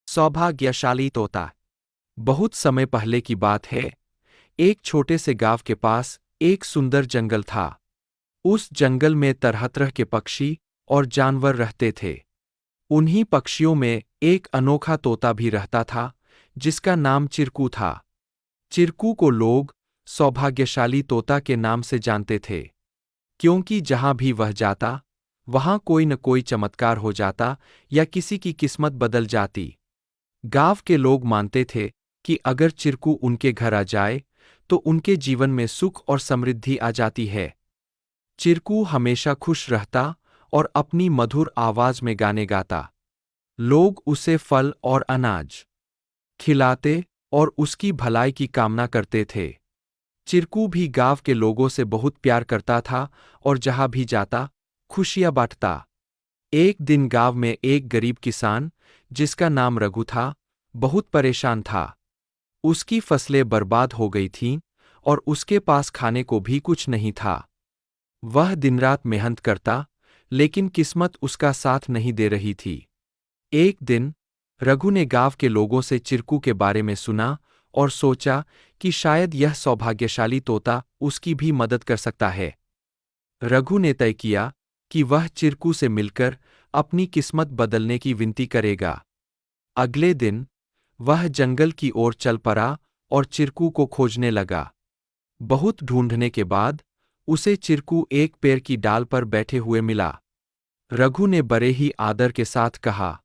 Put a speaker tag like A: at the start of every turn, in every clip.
A: सौभाग्यशाली तोता। बहुत समय पहले की बात है। एक छोटे से गांव के पास एक सुंदर जंगल था। उस जंगल में तरह तरह के पक्षी और जानवर रहते थे। उन्हीं पक्षियों में एक अनोखा तोता भी रहता था, जिसका नाम चिरकू था। चिरकू को लोग सौभाग्यशाली तोता के नाम से जानते थे, क्योंकि जहां भी वह जाता, वहां कोई न कोई चमत्कार हो जाता या किसी की किस्मत बदल जाती। गांव के लोग मानते थे कि अगर चिरकू उनके घर आ जाए तो उनके जीवन में सुख और समृद्धि आ जाती है। चिरकू हमेशा खुश रहता और अपनी मधुर आवाज में गाने गाता। लोग उसे फल और अनाज खिलाते और उसकी भलाई की कामना करते थे। चिरकू भी गांव के लोगों से बहुत प्यार करता था और जहां भी जाता, खुशियां बांटता। एक दिन गांव में एक गरीब किसान, जिसका नाम रघु था, बहुत परेशान था। उसकी फसलें बर्बाद हो गई थीं और उसके पास खाने को भी कुछ नहीं था। वह दिन-रात मेहनत करता, लेकिन किस्मत उसका साथ नहीं दे रही थी। एक दिन रघु ने गांव के लोगों से चिरकू के बारे में सुना और सोचा कि शायद यह सौभाग्यशाली तोता उसकी भी मदद कर सकता है। रघु ने तय किया कि वह चिरकू से मिलकर अपनी किस्मत बदलने की विनती करेगा। अगले दिन वह जंगल की ओर चल पड़ा और चिरकू को खोजने लगा। बहुत ढूंढने के बाद उसे चिरकू एक पेड़ की डाल पर बैठे हुए मिला। रघु ने बड़े ही आदर के साथ कहा।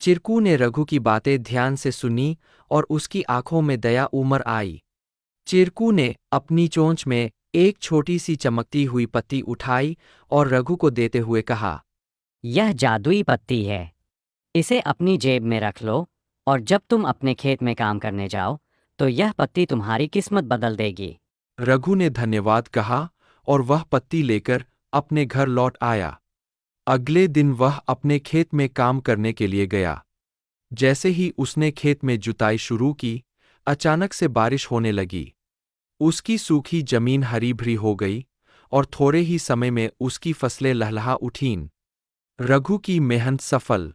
A: चिरकू ने रघु की बातें ध्यान से सुनी और उसकी आंखों में दया उमड़ आई। चिरकू ने अपनी चोंच में एक छोटी सी चमकती हुई पत्ती उठाई और रघु को देते हुए कहा,
B: यह जादुई पत्ती है। इसे अपनी जेब में रख लो और जब तुम अपने खेत में काम करने जाओ तो यह पत्ती तुम्हारी किस्मत बदल देगी।
A: रघु ने धन्यवाद कहा और वह पत्ती लेकर अपने घर लौट आया। अगले दिन वह अपने खेत में काम करने के लिए गया। जैसे ही उसने खेत में जुताई शुरू की, अचानक से बारिश होने लगी। उसकी सूखी जमीन हरी भरी हो गई और थोड़े ही समय में उसकी फसलें लहलहा उठीं। रघु की मेहनत सफल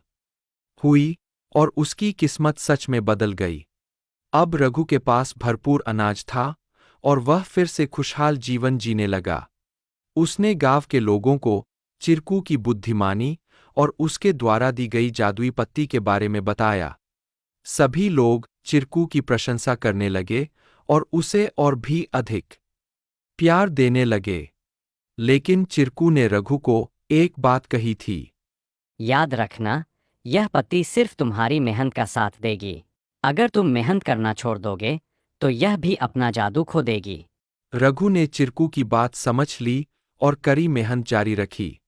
A: हुई और उसकी किस्मत सच में बदल गई। अब रघु के पास भरपूर अनाज था और वह फिर से खुशहाल जीवन जीने लगा। उसने गांव के लोगों को चिरकू की बुद्धिमानी और उसके द्वारा दी गई जादुई पत्ती के बारे में बताया। सभी लोग चिरकू की प्रशंसा करने लगे और उसे और भी अधिक प्यार देने लगे। लेकिन चिरकू ने रघु को एक बात कही थी।
B: याद रखना, यह पत्ती सिर्फ तुम्हारी मेहनत का साथ देगी। अगर तुम मेहनत करना छोड़ दोगे तो यह भी अपना जादू खो देगी।
A: रघु ने चिरकू की बात समझ ली और कड़ी मेहनत जारी रखी।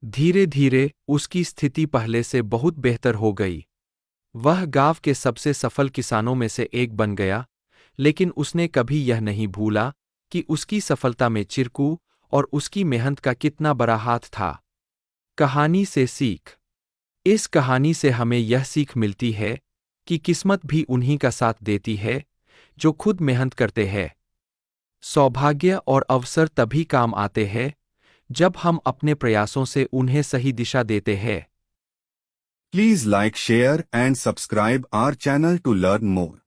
A: धीरे धीरे उसकी स्थिति पहले से बहुत बेहतर हो गई। वह गांव के सबसे सफल किसानों में से एक बन गया, लेकिन उसने कभी यह नहीं भूला कि उसकी सफलता में चिरकू और उसकी मेहनत का कितना बड़ा हाथ था। कहानी से सीख। इस कहानी से हमें यह सीख मिलती है कि किस्मत भी उन्हीं का साथ देती है जो खुद मेहनत करते हैं। सौभाग्य और अवसर तभी काम आते हैं जब हम अपने प्रयासों से उन्हें सही दिशा देते हैं।
C: Please like, share and subscribe our channel to learn more.